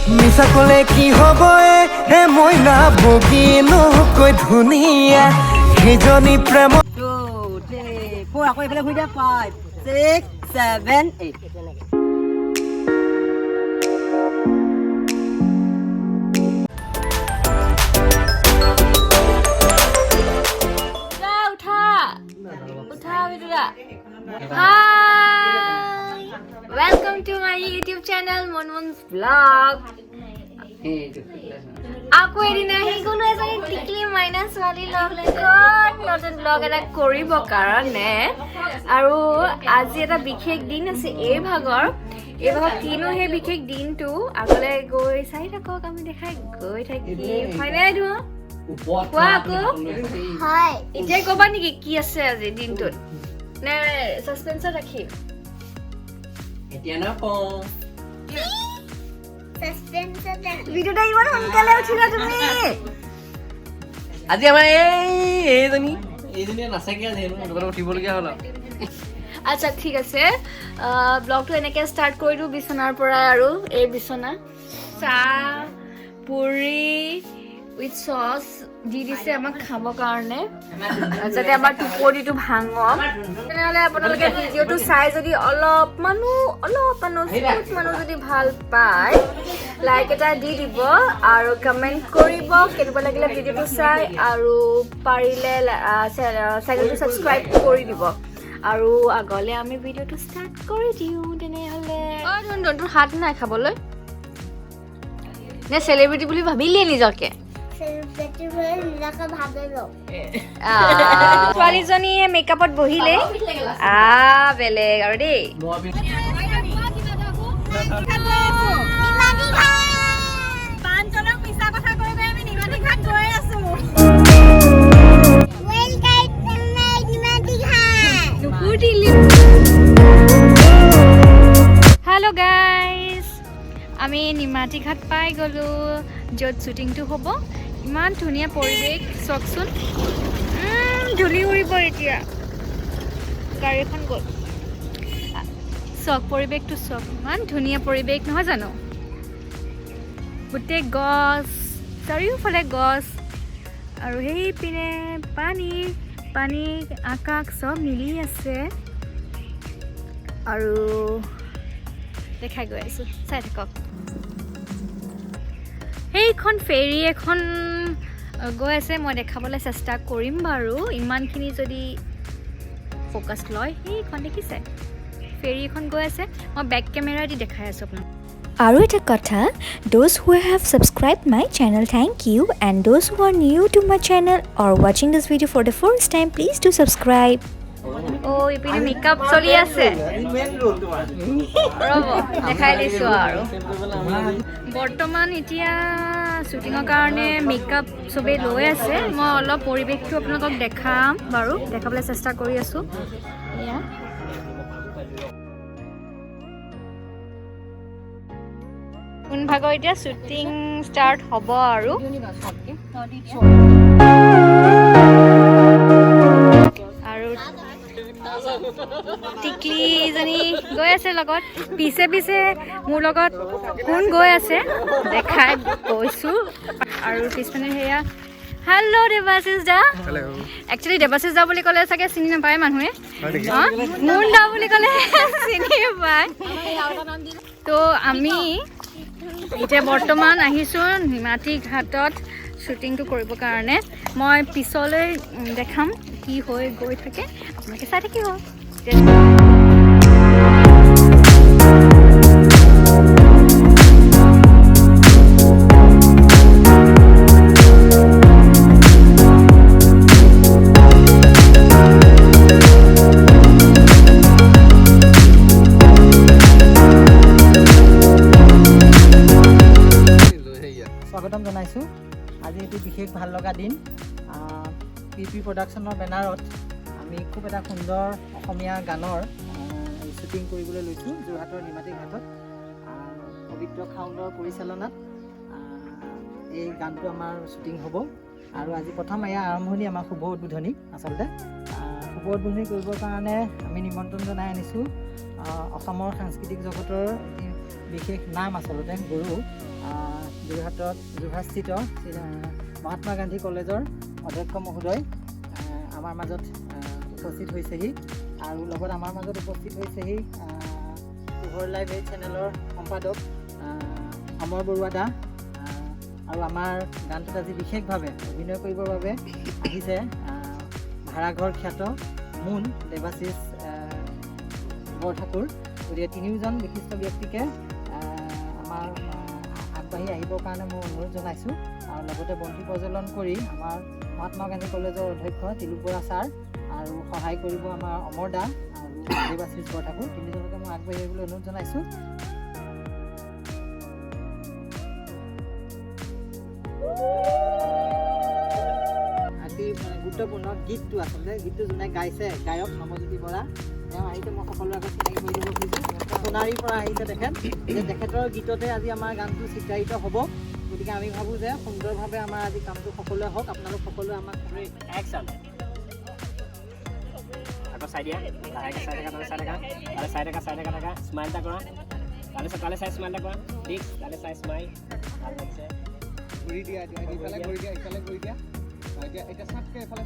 মিছা কলে কি হ'ব হে মইনা বগী নকৈ ধুনীয়া সেইজনী প্ৰেম 2 3 4 আকৌ এইফালে ঘূৰি দিয়া 5 6 7 8 Hi! Welcome to my YouTube channel Monmon's Vlog. Aku edina hi kono esani tikli minus wali log le god notun vlog eta koribo karone aru aji eta bikhek din ase ei bhagor kino he bikhek din tu agole goi sai thakok ami dekhai goi thaki hoine du কোৱা আকৌ হাই এতিয়া কবা নেকি কি আছে আজি দিনটোত নে সাসপেন্স ৰাখি এতিয়া না কও সাসপেন্স ৰাখি ভিডিওটা ইমান সোনকালে উঠিলা তুমি আজি আমাৰ এইজনী নাচাকে আজি হেনো উঠিবলগীয়া হ'ল আচ্ছা ঠিক আছে ব্লগটো এনেকে ষ্টাৰ্ট কৰি দিও বিছনাৰ পৰা আৰু এই বিছনা চাহ পুৰি with sauce di dise amak khabo karone jate amar tupori tu bhangom tenale aponaloke video tu sai jodi olop manu jodi bhal pai like eta di dibo aru comment koribo kenuba lagile video tu sai aru parile channel tu subscribe kori dibo aru agole ami video tu start kori diu tene hole don tu hat nai khaboloi ne celebrity boli bhabili nijake ছোৱালীজনীয়ে মেকআপত বহিলে বেলেগ আৰু দেই hello' guys আমি নিমাতী ঘাট পাই গলো য'ত শ্বুটিংটো হ'ব ইমান ধুনীয়া পৰিৱেশ চকচোন ধূলি উৰিব এতিয়া গাড়ীখন গ'ল চক পৰিৱেশটো চক ইমান ধুনীয়া পৰিৱেশ নহয় জানো গোটেই গছ চাৰিওফালে গছ আৰু সেই পিনে পানী আকাশ চব মিলি আছে আৰু দেখাই গৈ আছোঁ চাই থাকক সেইখন ফেৰী এখন গৈ আছে মই দেখাবলৈ চেষ্টা কৰিম বাৰু ইমানখিনি যদি ফ'কাছ লয় সেইখন দেখিছে ফেৰী এখন গৈ আছে মই বেক কেমেৰা দি দেখাই আছোঁ আপোনাক আৰু এটা কথা those who have subscribed my channel thank you and those who are new to my channel or watching this video for the first time please do subscribe ইপিনে মেকআপ চলি আছে ৰ'ব দেখাই দিছোঁ আৰু বৰ্তমান এতিয়া শ্বুটিঙৰ কাৰণে মেকআপ চবেই লৈ আছে মই অলপ পৰিৱেশটো আপোনালোকক দেখাম বাৰু দেখাবলৈ চেষ্টা কৰি আছোঁ এয়া কোনভাগৰ এতিয়া শ্বুটিং ষ্টাৰ্ট হ'ব আৰু টিকলিজনী গৈ আছে লগত পিছে মোৰ লগত কোন গৈ আছে দেখাই গৈছোঁ আৰু পিছপিনে সেয়া হেল্ল' দেৱাশিষ দা একচুৱেলি দেৱাশিষ দা বুলি ক'লে চাগে চিনি নাপায় মানুহে মুন দা বুলি ক'লে চিনি পায় তো আমি এতিয়া বৰ্তমান আহিছোঁ নিমাতী ঘাটত শ্বুটিংটো কৰিবৰ কাৰণে মই পিছলৈ দেখাম কি হৈ গৈ থাকে আপোনালোকে চাই থাকিব স্বাগতম জনাইছোঁ আজি এটি বিশেষ ভাল লগা দিন পিপি প্ৰডাকশ্যনৰ বেনাৰত আমি খুব এটা সুন্দৰ অসমীয়া গানৰ শ্বুটিং কৰিবলৈ লৈছোঁ যোৰহাটৰ নিমাতী ঘাটত পবিত্ৰ খাউণ্ডৰ পৰিচালনাত এই গানটো আমাৰ শ্বুটিং হ'ব আৰু আজি প্ৰথম এয়া আৰম্ভণি আমাৰ শুভ উদ্বোধনী আচলতে শুভ উদ্বোধনী কৰিবৰ কাৰণে আমি নিমন্ত্ৰণ জনাই আনিছোঁ অসমৰ সাংস্কৃতিক জগতৰ এটি বিশেষ নাম আচলতে গুৰু যোৰহাটস্থিত মহাত্মা গান্ধী কলেজৰ অধ্যক্ষ মহোদয় আমাৰ মাজত উপস্থিত হৈছেহি আৰু লগত আমাৰ মাজত উপস্থিত হৈছেহি পোহৰ লাইভ এই চেনেলৰ সম্পাদক অমৰ বৰুৱা দা আৰু আমাৰ গানটোত আজি বিশেষভাৱে অভিনয় কৰিবৰ বাবে আহিছে ভাড়াঘৰ খ্যাত মুন দেৱাশিষ বৰঠাকুৰ। গতিকে তিনিওজন বিশিষ্ট ব্যক্তিকে আমাৰ আগবাঢ়ি আহিবৰ কাৰণে মই অনুৰোধ জনাইছোঁ আৰু লগতে বন্তি প্ৰজ্বলন কৰি আমাৰ মহাত্মা গান্ধী কলেজৰ অধ্যক্ষ তিলুক বৰা ছাৰ আৰু সহায় কৰিব আমাৰ অমৰ দা আৰু দেৱাশিষ বৰঠাকুৰ তিনিজনকে মই আগবাঢ়ি আহিবলৈ অনুৰোধ জনাইছোঁ। আজি গুৰুত্বপূৰ্ণ গীতটো আচলতে গীতটো যোনে গাইছে গায়ক নৱজ্যোতি বৰা তেওঁ আহিছে। মই সকলোৰে আগত চিনাকি কৰি দিব খুজিছোঁ সোণাৰীৰ পৰা আহিছে তেখেত যে তেখেতৰ গীততে আজি আমাৰ গানটো চিত্ৰায়িত হ'ব। গতিকে আমি ভাবোঁ যে সুন্দৰভাৱে আমাৰ আজি কামটো সকলোৱে হওক। আপোনালোক সকলোৱে আমাক একচন আকৌ চাই দিয়া লাহেকৈ চাই থাকা চাই থাকা স্মাইল এটা কৰা তালে চাই স্মাইল এটা কৰা ঠিক তালে চাই স্মাইল ভাল লাগিছে কৰি দিয়া ইফালে কৰি দিয়া এতিয়া চাপকে এফালে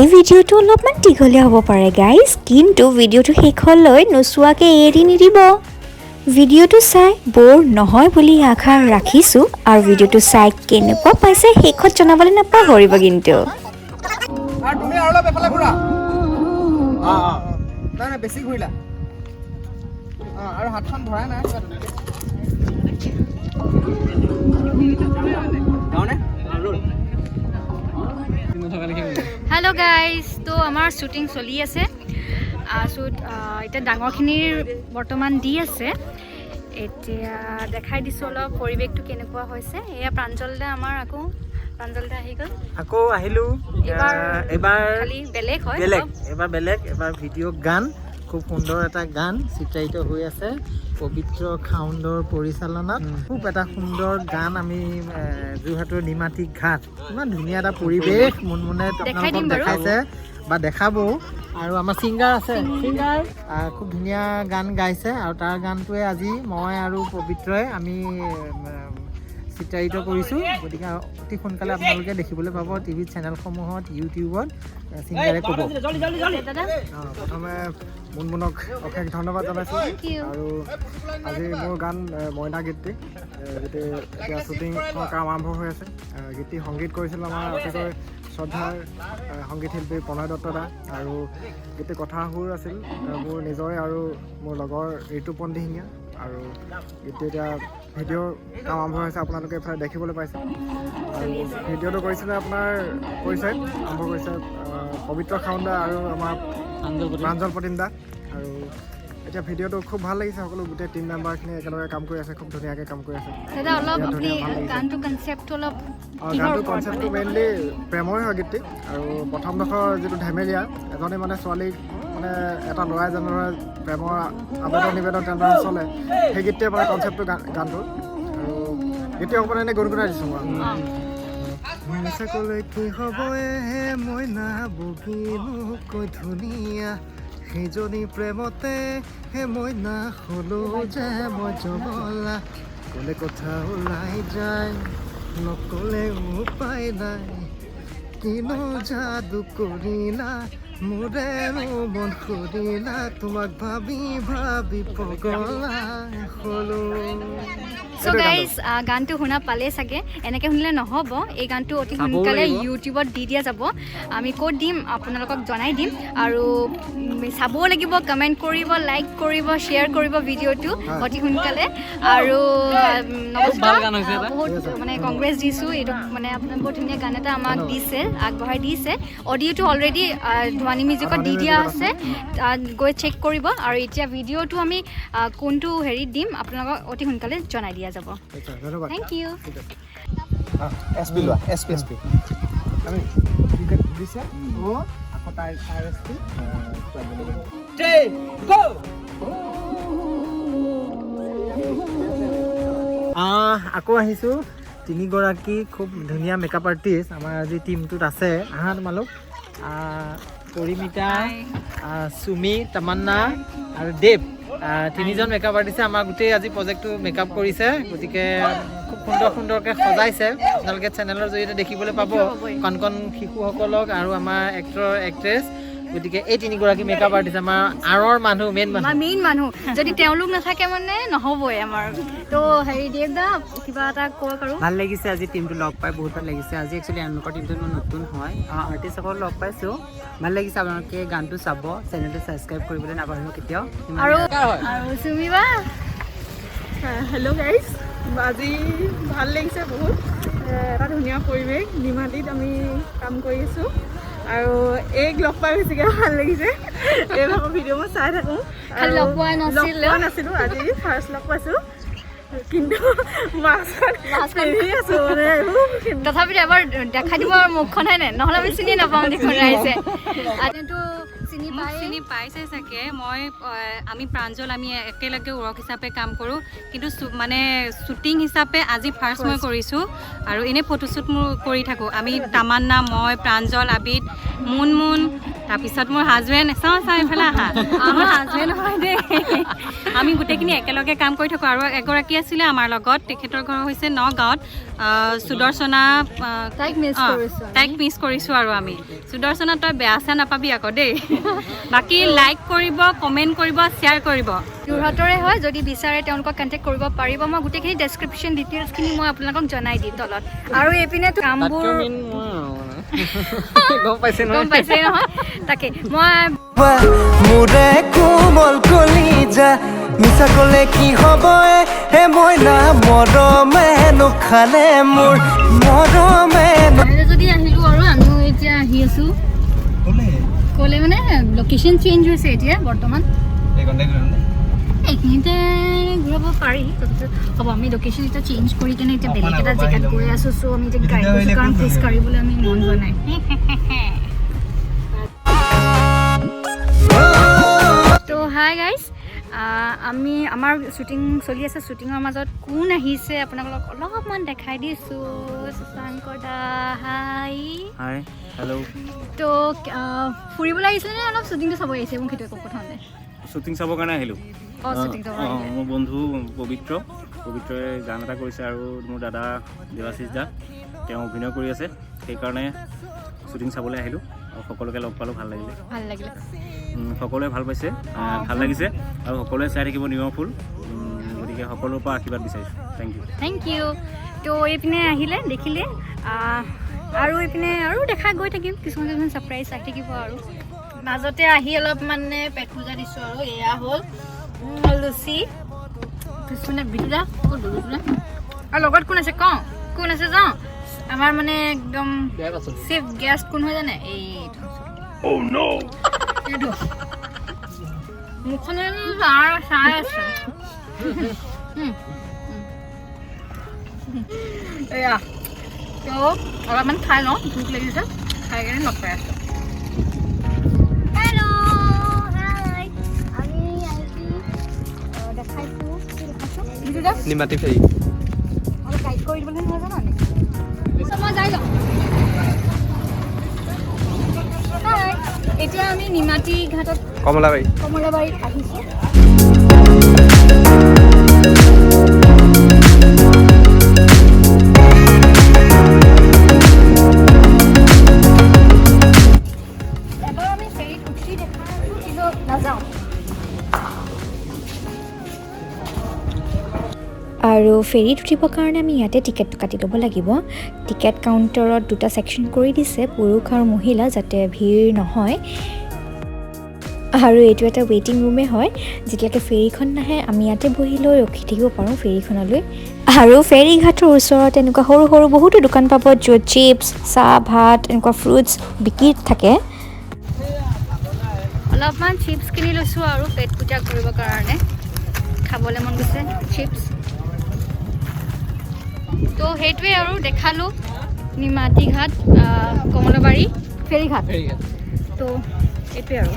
এই ভিডিঅ'টো অলপমান দীঘলীয়া হ'ব পাৰে গাইজ, কিন্তু ভিডিঅ'টো শেষলৈ নোচোৱাকৈ এৰি নিদিব। ভিডিঅ'টো চাই ব'ৰ নহয় বুলি আশা ৰাখিছোঁ আৰু ভিডিঅ'টো চাই কেনেকুৱা পাইছে শেষত জনাবলৈ নাপাহৰিব কিন্তু। তুমি আৰু অলপ এফালে ঘূৰা নাই বেছি ঘূৰিলা আৰু হাতখন ভৰাই নাই হেল্ল' গাইজ, তো আমাৰ শ্বুটিং চলি আছে। এতিয়া ডাঙৰখিনিৰ বৰ্তমান দি আছে। এতিয়া দেখাই দিছোঁ অলপ পৰিৱেশটো কেনেকুৱা হৈছে। এয়া প্ৰাঞ্জল দা আহি গ'ল। আকৌ আহিলোঁ। এইবাৰ খালি বেলেগ হয় এবাৰ ভিডিঅ' গান খুব সুন্দৰ এটা গান চিত্ৰায়িত হৈ আছে পবিত্ৰ খাউণ্ডৰ পৰিচালনাত। খুব এটা সুন্দৰ গান আমি যোৰহাটৰ নিমাতী ঘাট ইমান ধুনীয়া এটা পৰিৱেশ মুনমুনে আপোনালোকক দেখাইছে বা দেখাবও। আৰু আমাৰ ছিংগাৰ আছে খুব ধুনীয়া গান গাইছে আৰু তাৰ গানটোৱে আজি মই আৰু পবিত্ৰই আমি চিত্ৰায়িত কৰিছোঁ। গতিকে অতি সোনকালে আপোনালোকে দেখিবলৈ পাব টিভি চেনেলসমূহত ইউটিউবত ছিংগাৰে ক'ব। প্ৰথমে মুনমুনক অশেষ ধন্যবাদ জনাইছোঁ আৰু আজি মোৰ গান মইনা গীতটি এতিয়া শ্বুটিঙৰ কাম আৰম্ভ হৈ আছে। গীতটি সংগীত কৰিছিলোঁ আমাৰ অতিকৈ শ্ৰদ্ধাৰ সংগীত শিল্পী প্ৰণয় দত্ত দা আৰু গীতটি কথা সুৰ আছিল মোৰ নিজৰে আৰু মোৰ লগৰ ঋতুপন্থী শিঙীয়া আৰু গীতটি এতিয়া ভিডিঅ'ৰ কাম আৰম্ভ হৈছে আপোনালোকে এইফালে দেখিবলৈ পাইছে। আৰু ভিডিঅ'টো কৰিছিলে আপোনাৰ আৰম্ভ কৰিছে পবিত্ৰ খাউণ্ডা আৰু আমাৰ প্ৰাঞ্জল প্ৰতিম দা। আৰু এতিয়া ভিডিঅ'টো খুব ভাল লাগিছে। সকলো গোটেই টিম মেম্বাৰখিনি একেলগে কাম কৰি আছে, খুব ধুনীয়াকৈ কাম কৰি আছে। গানটোৰ কনচেপ্টটো মেইনলি প্ৰেমৰে হয় গীতটি। আৰু প্ৰথম দশৰ যিটো ধেমেলীয়া এজনী মানে ছোৱালীক মানে এটা ল'ৰাই যেনেদৰে প্ৰেমৰ আবেদন নিবেদন তেনেদৰে চলে সেই গীতটোৱে মানে কনচেপ্টটো গানটোৰ। আৰু গীতটি অকণমান এনেই গুণগুণাই দিছোঁ মই। ক'লে কি হ'ব হে মইনা বগীনোকৈ ধুনীয়া সেইজনী প্ৰেমতে হে মইনা হ'লো যে মই জবলা ক'লে কথা ওলাই যায় নক'লে উপায় নাই কিনো যাদু কৰিলা মোৰে মন কৰিলা তোমাক ভাবি ভাবি পগলা হ'লো। চ' গাইজ, গানটো শুনা পালেই চাগে। এনেকৈ শুনিলে নহ'ব, এই গানটো অতি সোনকালে ইউটিউবত দি দিয়া যাব। আমি ক'ত দিম আপোনালোকক জনাই দিম আৰু চাবও লাগিব, কমেণ্ট কৰিব, লাইক কৰিব, শ্বেয়াৰ কৰিব ভিডিঅ'টো অতি সোনকালে। আৰু বহুত মানে কংগ্ৰেছ দিছোঁ। এইটো মানে আপোনাৰ বহুত ধুনীয়া গান এটা আমাক দিছে, আগবঢ়াই দিছে। অডিঅ'টো অলৰেডি ধ্বনি মিউজিকত দি দিয়া আছে, গৈ চেক কৰিব। আৰু এতিয়া ভিডিঅ'টো আমি কোনটো হেৰিত দিম আপোনালোকক অতি সোনকালে জনাই দিয়া যাব। Thank you. SP লোৱা SP আমি দিছে আকৌ তাই SP Go! আকৌ আহিছোঁ তিনিগৰাকী খুব ধুনীয়া মেকআপ আৰ্টিষ্ট আমাৰ আজি টিমটোত আছে। আহা তোমালোক পৰিমিতা, সুমি, তামান্না আৰু দেৱ, তিনিজন মেকআপ আৰ্টিষ্টে আমাৰ গোটেই আজি প্ৰজেক্টটো মেকআপ কৰিছে। গতিকে খুব সুন্দৰকৈ সজাইছে। আপোনালোকে চেনেলৰ জৰিয়তে দেখিবলৈ পাব কণ কণ শিশুসকলক আৰু আমাৰ এক্টৰ এক্ট্ৰেছ। গতিকে এই তিনিগৰাকী মেকআপ আৰ্টিষ্ট আমাৰ আঁৰৰ মানুহ, মেইন মানুহ যদি তেওঁলোক নাথাকে মানে নহ'বই আমাৰ। তো হেৰি দেৱ দা কিবা এটা কওক আৰু। ভাল লাগিছে আজি টিমটো লগ পাই, বহুত ভাল লাগিছে। আজি একচুৱেলি এওঁলোকৰ টিমটো নতুন হয়, আৰ্টিষ্টসকল লগ পাইছোঁ, ভাল লাগিছে। আপোনালোকে গানটো চাব, চেনেলটো ছাবস্ক্ৰাইব কৰিবলৈ নাপাহৰিব কেতিয়াও। আৰু চুমি বা হেল্ল' গাইজ, আজি ভাল লাগিছে বহুত। এটা ধুনীয়া পৰিৱেশ, নিমাতীত আমি কাম কৰি আছোঁ আৰু এই লগ পাই বেছিকৈ ভাল লাগিছে। এইভাগৰ ভিডিঅ' মই চাই থাকোঁ, লগ পোৱা নাছিলোঁ, আজি ফাৰ্ষ্ট লগ পাইছোঁ। কিন্তু পিন্ধি আছোঁ মানে তথাপিতো এবাৰ দেখাই দিব আৰু মুখখনহে নে, নহ'লে আমি চিনি নাপাওঁ দেখোন ৰাইজে। আজিতো চিনি পাইছে চাগে। আমি প্ৰাঞ্জল আমি একেলগে উৰক হিচাপে কাম কৰোঁ, কিন্তু মানে শ্বুটিং হিচাপে আজি ফাৰ্ষ্ট মই কৰিছোঁ। আৰু এনেই ফটোশ্বুট মোৰ কৰি থাকোঁ। আমি তামান্না, মই, প্ৰাঞ্জল, আবিদ, মুন, তাৰপিছত মোৰ হাজবেণ্ড। চাওঁ এইফালে আহা, আমাৰ হাজবেণ্ড হয় দেই। আমি গোটেইখিনি একেলগে কাম কৰি থাকোঁ। আৰু এগৰাকী আছিলে আমাৰ লগত, তেখেতৰ ঘৰ হৈছে নগাঁৱত, সুদৰ্শনা। তাইক মিছ কৰিছোঁ। আৰু আমি সুদৰ্শনা, তই বেয়া চেয়া নাপাবি আকৌ দেই। বাকী লাইক কৰিব, কমেণ্ট কৰিব, শ্বেয়াৰ কৰিব। যোৰহাটৰে হয়, যদি বিচাৰে তেওঁলোকক কণ্টেক্ট কৰিব পাৰিব। মই গোটেইখিনি ডেছক্ৰিপশ্যন ডিটেইলছখিনি মই আপোনালোকক জনাই দিম তলত। আৰু এইপিনে কামবোৰ গম পাইছে নহয়, তাকে মই মোৰে কোমল কলিজা মিছা কলে কি হ'ব হে মইনা মৰমে নোখালে মোৰ মৰমে যদি আহিলোঁ আৰু আমিও এতিয়া আহি আছোঁ। ক'লে মানে লোকেশ্যন চেঞ্জ হৈছে এতিয়া বৰ্তমান। এইখিনিতে ঘূৰাব পাৰি, হ'ব আমি লোকেশ্যন এতিয়া চেঞ্জ কৰি কেনে এতিয়া বেলেগ এটা জেগাত গৈ আছোঁ। চ' আমি এতিয়া গাড়ী গৈছোঁ কাৰণ খোজ কাঢ়িবলৈ আমি মন যোৱা নাই। তো হাই গাইজ, আমাৰ শ্বুটিং চলি আছে। শ্বুটিঙৰ মাজত কোন আহিছে আপোনালোকক অলপমান দেখাই দিছোঁ। শশাংকৰ দা, হাই। হেল্ল'। তো ফুৰিবলৈ আহিছিলে নে অলপ শ্বুটিংটো চাব আহিছে? মোক সেইটোৱে কওক প্ৰথমতে। শ্বুটিং চাবৰ কাৰণে আহিলোঁ। মোৰ বন্ধু পবিত্ৰই গান এটা কৰিছে আৰু মোৰ দাদা দেৱাশিষ দা তেওঁ অভিনয় কৰি আছে, সেইকাৰণে শ্বুটিং চাবলৈ আহিলোঁ। আৰু সকলোকে লগ পালোঁ, ভাল লাগিলে। সকলোৱে ভাল পাইছে, ভাল লাগিছে। আৰু সকলোৱে চাই থাকিব নিয়ৰ ফুল। গতিকে সকলোৰে পৰা আশীৰ্বাদ বিচাৰিছোঁ। Thank you. তো এইপিনে আহিলে দেখিলে, আৰু এইপিনে আৰু দেখা গৈ থাকিম, কিছুমান ছাৰপ্ৰাইজ চাই থাকিব। আৰু মাজতে আহি অলপ মানে পেট পূজা দিছোঁ। আৰু এয়া হ'ল লুচি, পিছপিনে বিদুদা, ক'ত বিদুদা? আৰু লগত কোন আছে কওঁ? কোন আছে যাওঁ? আমাৰ মানে একদম চিফ গেষ্ট কোন হয় জানে? এইটো মুখনে চাই আছে। এয়া তো অলপমান খাই লওঁ, ভোক লাগিছে, খাই কেনে লগ পাই আছোঁ। নিমাতী ফেৰী অলপ গাইড কৰি দিবলৈ নহয় জানো নে? মই যাই লওঁ। এতিয়া আমি নিমাতী ঘাটত কমলাবাৰীত আহিছোঁ। এবাৰ আমি ফেৰীত উঠি দেখা কিন্তু নাযাওঁ। আৰু ফেৰীত উঠিবৰ কাৰণে আমি ইয়াতে টিকেটটো কাটি ল'ব লাগিব। টিকেট কাউণ্টাৰত দুটা ছেকশ্যন কৰি দিছে, পুৰুষ আৰু মহিলা, যাতে ভিৰ নহয়। আৰু এইটো এটা ৱেইটিং ৰুমেই হয়, যেতিয়ালৈকে ফেৰীখন নাহে আমি ইয়াতে বহি লৈ ৰখি থাকিব পাৰোঁ ফেৰীখনলৈ। আৰু ফেৰী ঘাটৰ ওচৰত এনেকুৱা সৰু সৰু বহুতো দোকান পাব, য'ত চিপছ, চাহ, ভাত, এনেকুৱা ফ্ৰুটছ বিক্ৰী থাকে। অলপমান চিপছ কিনি লৈছোঁ আৰু পেট পূজা কৰিবৰ কাৰণে, খাবলৈ মন গৈছে চিপছ। তো সেইটোৱে আৰু দেখালোঁ নিমাতী ঘাট, কমলাবাৰী ফেৰীঘাট। তো এইটোৱে আৰু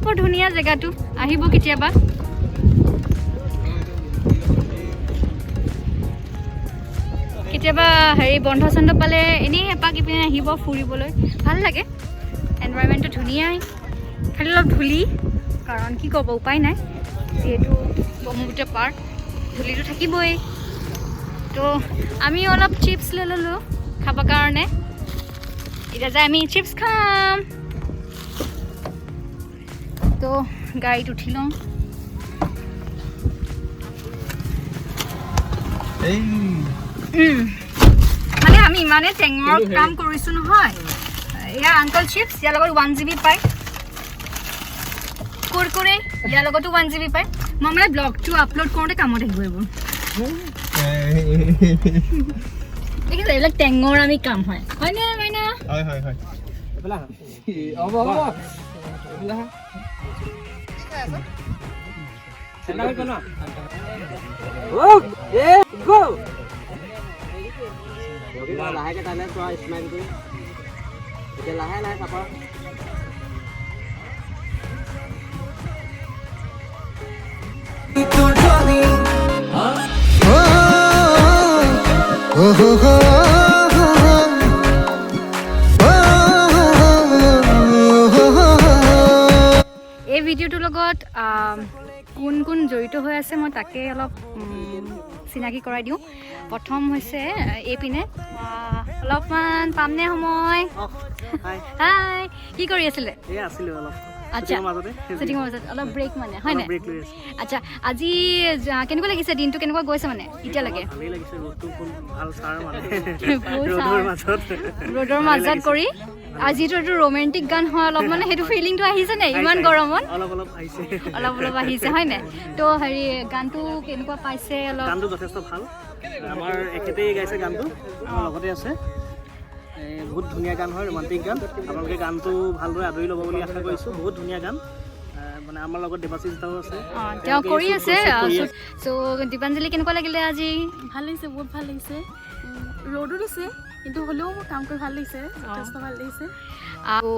বৰ ধুনীয়া জেগাটো, আহিব কেতিয়াবা। কেতিয়াবা হেৰি বন্ধ চন্ধ পালে এনেই এপাক ইপিনে আহিব ফুৰিবলৈ, ভাল লাগে। এনভাইৰনমেণ্টটো ধুনীয়াই, খালি অলপ ধূলি, কাৰণ কি ক'ব উপায় নাই, যিহেতু ব্ৰহ্মপুত্ৰ পাৰ ধূলিটো থাকিবই। তো আমি অলপ চিপছ লৈ ল'লোঁ খাবৰ কাৰণে। এতিয়া যাই আমি চিপছ খাম। তো গাড়ীত উঠি লওঁ। মানে আমি ইমানে টেঙৰ কাম কৰিছোঁ নহয়। ইয়াৰ আংকল চিপছ, ইয়াৰ লগত 1 GB পায়। কুৰকুৰে, ইয়াৰ লগতো 1 GB পায়। মই মানে ব্লগটো আপলোড কৰোঁতে কামত আহিব এইবোৰ। দেখিছে, এইবিলাক টেঙৰ আমি কাম হয়, হয়নে মাইনা? লাহেকে তালে চোৱা, স্মাইল কৰি এতিয়া লাহে লাহে কাপোৰ এই ভিডিঅ'টোৰ লগত কোন কোন জড়িত হৈ আছে মই তাকে অলপ চিনাকি কৰাই দিওঁ। প্ৰথম হৈছে এইপিনে অলপমান পামনে সময়? হাই, কি কৰি আছিলে? আচ্ছা, শ্বুটিঙৰ মাজত অলপ ব্ৰেক মানে, হয় নাই? আচ্ছা, আজি কেনেকুৱা লাগিছে? দিনটো কেনেকুৱা গৈছে মানে এতিয়ালৈকে? ৰ'দৰ মাজত কৰি যিটো এইটো ৰোমেণ্টিক গান হয়, অলপ মানে সেইটো ফিলিংটো আহিছে নে? ইমান গৰমত অলপ অলপ আহিছে, হয় নাই? তো হেৰি গানটো কেনেকুৱা পাইছে? অলপ গানটো যথেষ্ট ভাল। আমাৰ এখেতেই গাইছে গানটো, আমাৰ লগতে আছে। বহুত ধুনীয়া গান হয়, ৰোমান্টিক গান। আপোনালোকে গানটো ভালদৰে আদৰি ল'ব বুলি আশা কৰিছোঁ। বহুত ধুনীয়া গান। মানে আমাৰ লগত দেৱাশীষ দাও আছে, তেওঁ কৰি আছে। চ' দীপাঞ্জলি কেনেকুৱা লাগিলে আজি? ভাল লাগিছে, বহুত ভাল লাগিছে। ৰ'দো দিছে, কিন্তু হ'লেও কাম কৰি ভাল লাগিছে, যথেষ্ট ভাল লাগিছে। আৰু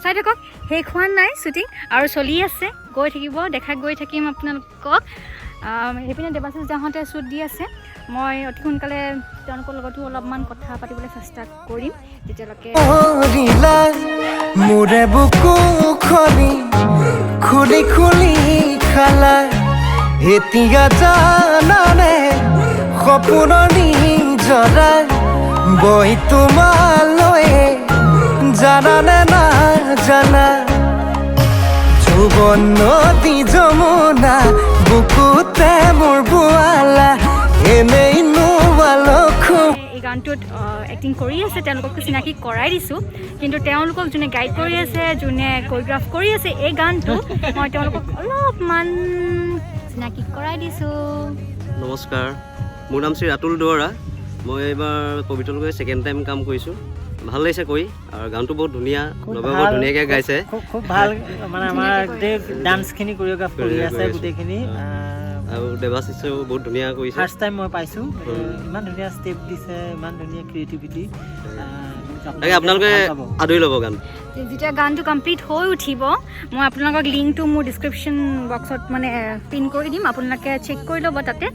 চাই থাকক, শেষ হোৱা নাই শ্বুটিং, আৰু চলি আছে, গৈ থাকিব, দেখা গৈ থাকিম আপোনালোকক। সেইপিনে দেৱাশীষ দাহঁতে শ্বুট দি আছে। মই অতি সোনকালে তেওঁলোকৰ লগতো অলপমান কথা পাতিবলৈ চেষ্টা কৰিম। তেতিয়ালৈকে মোৰে বুকু খনি খুলি খুলি খালা, এতিয়া জানানে সপোনৰ নিজৰা বৈ তোমালৈয়ে, জানানে না জানা যৌৱন নদী যমুনা বুকুতে মোৰ বোৱালা, এনেই নোৱালখো। এই গানটোত এক্টিং কৰি আছে, তেওঁলোকক চিনাকি কৰাই দিছোঁ। কিন্তু তেওঁলোকক যোনে গাইড কৰি আছে, যোনে কোৰিঅ'গ্ৰাফ কৰি আছে এই গানটো, মই তেওঁলোকক অলপমান চিনাকি কৰাই দিছোঁ। নমস্কাৰ, মোৰ নাম শ্ৰী ৰাতুল দুৱৰা। মই এইবাৰ পবিত্ৰৰ লগত ছেকেণ্ড টাইম কাম কৰিছোঁ। ভাল লাগিছে কৰি, আৰু গানটো বহুত ধুনীয়া, নৱে বহুত ধুনীয়াকৈ গাইছে। খুব ভাল, মানে আমাৰ গোটেই ডান্সখিনি কোৰিঅ'গ্ৰাফ কৰি আছে গোটেইখিনি। আৰু দেৱাশীষেও বহুত ধুনীয়া কৰিছে। ফাৰ্ষ্ট টাইম মই পাইছোঁ, ইমান ধুনীয়া ষ্টেপ দিছে, ইমান ধুনীয়া ক্ৰিয়েটিভিটি। তাকে আপোনালোকে আদৰি ল'ব গান। যেতিয়া গানটো কমপ্লিট হৈ উঠিব, মই আপোনালোকক লিংকটো মোৰ ডিছক্ৰিপশ্যন বক্সত মানে পিন কৰি দিম, আপোনালোকে চেক কৰি ল'ব তাতে।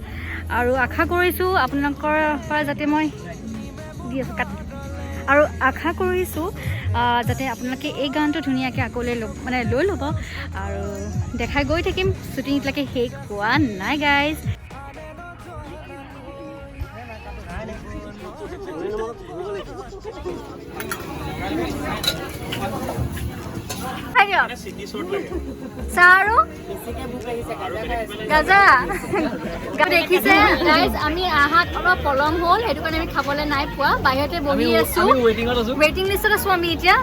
আৰু আশা কৰিছোঁ আপোনালোকৰ পৰা যাতে মই দি আছোঁ আৰু আশা কৰিছোঁ যাতে আপোনালোকে এই গানটো ধুনীয়াকৈ আকৌ লৈ ল'ব। আৰু দেখাই গৈ থাকিম, শ্বুটিং এতিয়ালৈকে শেষ হোৱা নাই গাইজ। দেখিছে গাইজ, আমি আহাত অলপ পলম হ'ল, সেইটো কাৰণে আমি খাবলৈ নাই পোৱা, বাহিৰতে বহি আছো, ৱেইটিং লিষ্টত আছো আমি এতিয়া।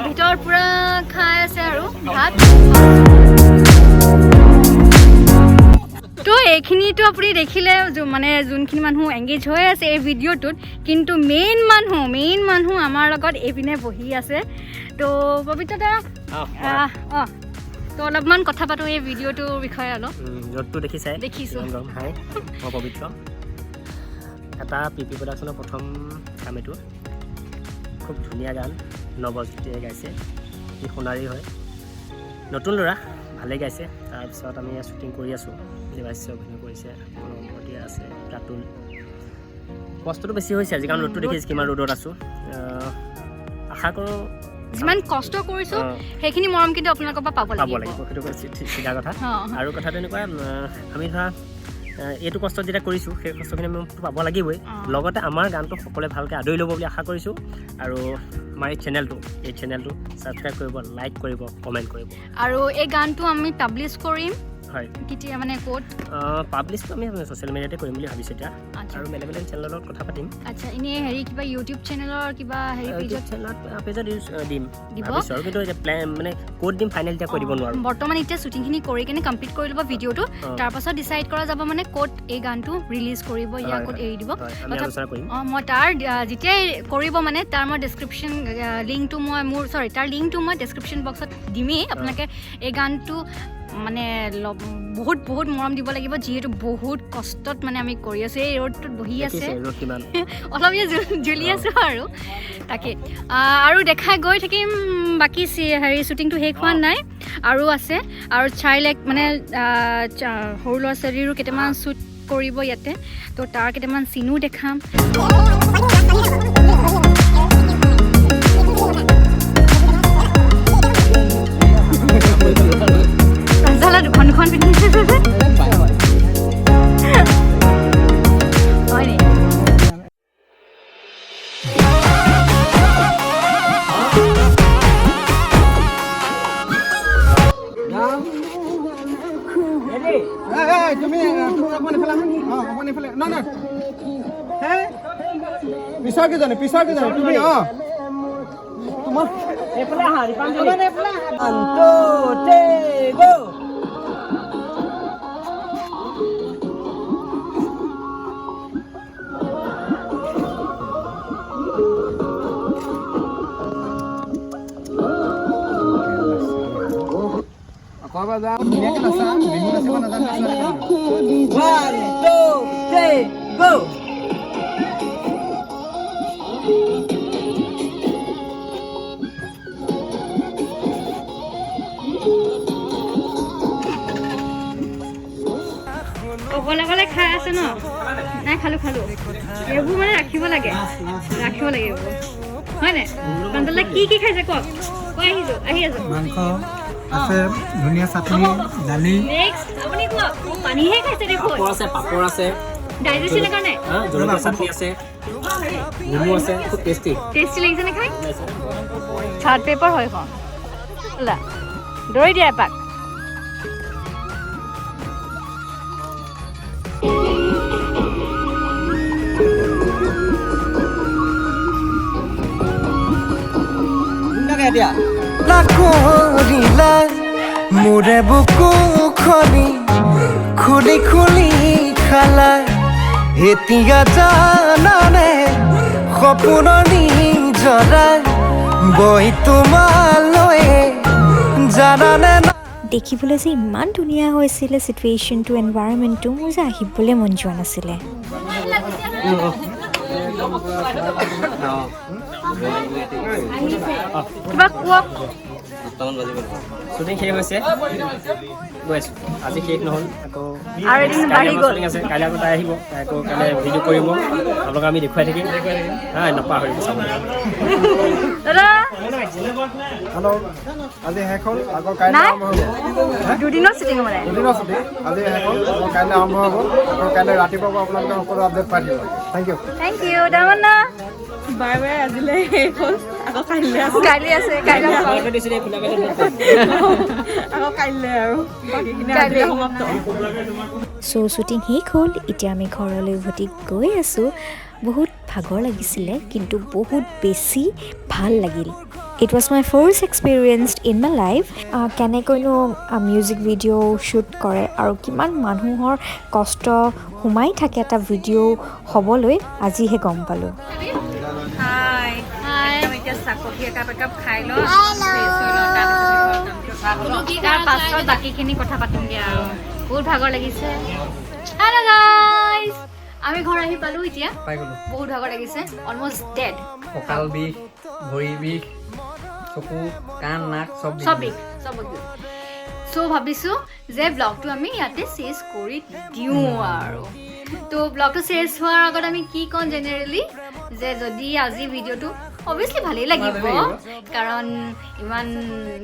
ভিতৰত পুৰা খাই আছে আৰু ভাত। তো এইখিনিতো আপুনি দেখিলে, মানে যোনখিনি মানুহ এংগেজ হৈ আছে এই ভিডিঅ'টোত, কিন্তু মেইন মানুহ আমাৰ লগত এইপিনে বহি আছে। তো পবিত্ৰতা, তো অলপমান কথা পাতোঁ এই ভিডিঅ'টোৰ বিষয়ে। অলপ ৰ'দটো দেখিছোঁ। হাই, মই পবিত্ৰ। এটা পিপি প্ৰডাকশ্যনৰ প্ৰথম কাম এইটো। খুব ধুনীয়া গান, নৱজ্যোতিয়ে গাইছে, সি সোণাৰী হয়, নতুন ল'ৰা, ভালেই গাইছে। তাৰপিছত আমি শ্বুটিং কৰি আছোঁ, দেৱাশীষে অভিনয় কৰিছে, মনোমতীয়া আছে, ৰাতুল, কষ্টটো বেছি হৈছে আজি কাৰণ ৰ'দটো দেখিছোঁ কিমান ৰ'দত আছোঁ আশা কৰোঁ যিমান কষ্ট কৰিছোঁ সেইখিনি মৰম কিন্তু আপোনালোকৰ পৰা পাব লাগিব সেইটো চিধা কথা আৰু কথাটো এনেকুৱা আমি ধৰা এইটো কষ্ট যেতিয়া কৰিছোঁ সেই কষ্টখিনি আমি পাব লাগিবই লগতে আমাৰ গানটো সকলোৱে ভালকৈ আদৰি ল'ব বুলি আশা কৰিছোঁ আৰু আমাৰ এই চেনেলটো ছাবস্ক্ৰাইব কৰিব লাইক কৰিব কমেণ্ট কৰিব আৰু এই গানটো আমি পাব্লিছ কৰিম হয় কেতিয়া মানে ক'ত পাব্লিছটো আমি ছ'চিয়েল মিডিয়াতে কৰিম বুলি ভাবিছোঁ এতিয়া আৰু বেলেগ বেলেগ চেনেলৰ লগত কথা পাতিম আচ্ছা এনেই হেৰি কিবা ইউটিউব চেনেলৰ কিবা হেৰি পেজত দিম ভাবিছোঁ আৰু কিন্তু মানে ক'ত দিম ফাইনেল এতিয়া কৈ দিব নোৱাৰোঁ বৰ্তমান এতিয়া শ্বুটিংখিনি কৰি কিনে কমপ্লিট কৰি ল'ব ভিডিঅ'টো তাৰপাছত ডিচাইড কৰা যাব মানে ক'ত এই গানটো ৰিলিজ কৰিব ইয়াৰ ক'ত এৰি দিব মই তাৰ যেতিয়াই কৰিব মানে তাৰ মই ডেছক্ৰিপশ্যন লিংকটো তাৰ লিংকটো মই ডেছক্ৰিপশ্যন বক্সত দিমেই আপোনালোকে এই গানটো মানে বহুত বহুত মৰম দিব লাগিব যিহেতু বহুত কষ্টত মানে আমি কৰি আছোঁ এই ৰ'দটোত বহি আছে অলপ জ্বলি আছোঁ আৰু তাকে আৰু দেখাই গৈ থাকিম বাকী হেৰি শ্বুটিংটো শেষ হোৱা নাই আৰু আছে আৰু চাইল্ড মানে সৰু ল'ৰা ছোৱালীৰো কেইটামান শ্বুট কৰিব ইয়াতে তো তাৰ কেইটামান চিনো দেখাম দুখন পিন্ধিছে হয় নি তুমি অকণমান এইফালে নাই পিছৰ কেইজনী তুমি তোমাৰ এইফালে ধুনীয়াকৈ নাচা বিহু নাচিব নাজানো অকলে খাই আছে ন নাই খালো এইবোৰ মানে ৰাখিব লাগে এইবোৰ হয় নাই কান্তলে কি খাইছে কওক কৈ আহি আছো মাংস আছে ধুনীয়া চাটনি দালি নেক্সট আপুনি কওক পানীহে খাইছে দেখোন পাপৰ আছে ডাইজেশ্যনৰ কাৰণে জলকীয়া চাটনি আছে নেমু আছে খুব টেষ্টি লাগিছে নে খাই চাৰ্ট পেপাৰ হয় এখন ওলা দৌৰি দিয়া এপাক কৰিলা মোৰে বুকু খুলি খালা এতিয়া জানানে সপোনৰ নিজৰা বৈ তোমালৈ জানানে দেখিবলৈ যে ইমান ধুনীয়া হৈছিলে চিটুৱেশ্যনটো এনভাইৰনমেণ্টটো মোৰ যে আহিবলৈ মন যোৱা নাছিলে কিবা কোৱা শ্বুটিং শেষ হৈছে গৈ আছোঁ আজি শেষ নহ'ল আকৌ আছে কাইলৈ আকৌ তাই আহিব আকৌ কাইলৈ ভিডিঅ' কৰিব আপোনালোকক আমি দেখুৱাই থাকিম নাপাহৰিব হেল্ল' আজি শেষ হ'ল আকৌ কাইলৈ আৰম্ভ হ'ব দুদিনৰ শ্বুটিং মানে আজি শেষ হ'ল আকৌ কাইলৈ আৰম্ভ হ'ব আকৌ কাইলৈ ৰাতিপুৱা আপোনালোকে সকলো আপডেট পাই থাকিব থেংক ইউ দামনা বাই আজিলৈ শেষ হ'ল আকৌ কাইলৈ আছে আকৌ কাইলৈ আৰু বাকীখিনি সমাপ্ত চ' শ্বুটিং শেষ হ'ল এতিয়া আমি ঘৰলৈ উভতি গৈ আছোঁ বহুত ভাগৰ লাগিছিলে কিন্তু বহুত বেছি ভাল লাগিল it was my first experience in my life কেনেকৈনো মিউজিক ভিডিঅ' শ্বুট কৰে আৰু কিমান মানুহৰ কষ্ট সোমাই থাকে এটা ভিডিঅ' হ'বলৈ আজিহে গম পালোঁ এতিয়া চাকৰি একাপ খাই লওঁ তাৰ পাছত বাকীখিনি কথা পাতিমগৈ আৰু বহুত ভাগৰ লাগিছে হেল্ল' গাইজ আমি ঘৰ আহি পালোঁ এতিয়া বহুত ভাগৰ লাগিছে অলমষ্ট ডেড কঁকাল বিষ ভৰি বিষ চকু কাণ নাক চব বিষ চ' ভাবিছোঁ যে ব্লগটো আমি ইয়াতে চেজ কৰি দিওঁ আৰু তো ব্লগটো শেষ হোৱাৰ আগত আমি কি কওঁ জেনেৰেলি যে যদি আজি ভিডিঅ'টো অবভিয়াছলি ভালেই লাগিব কাৰণ ইমান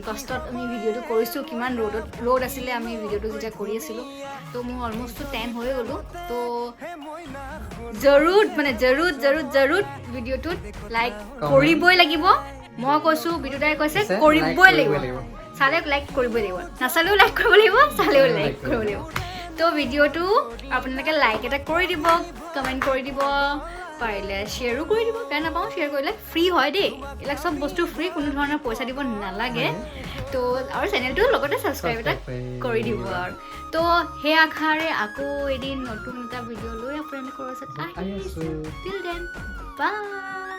কষ্টত আমি ভিডিঅ'টো কৰিছোঁ কিমান ৰ'দ আছিলে আমি ভিডিঅ'টো যেতিয়া কৰি আছিলোঁ তো মোৰ অলমষ্ট 10 হৈ গ'লোঁ তো জৰুৰ ভিডিঅ'টোত লাইক কৰিবই লাগিব মই কৈছোঁ ভিডিঅ'টাই কৈছে কৰিবই লাগিব চালে লাইক কৰিবই লাগিব নাচালেও লাইক কৰিব লাগিব চালেও লাইক কৰিব লাগিব তো ভিডিঅ'টো আপোনালোকে লাইক এটা কৰি দিব কমেণ্ট কৰি দিব পাৰিলে শ্বেয়াৰো কৰি দিব বেয়া নাপাওঁ শ্বেয়াৰ কৰিলে ফ্ৰী হয় দেই এইবিলাক চব বস্তু ফ্ৰী কোনো ধৰণৰ পইচা দিব নালাগে তো আৰু চেনেলটো লগতে ছাবস্ক্ৰাইব এটা কৰি দিব আৰু তো সেই আশাৰে আকৌ এদিন নতুন এটা ভিডিঅ' লৈ আপোনালোকৰ ওচৰত আহিছোঁ টিল দেন বাই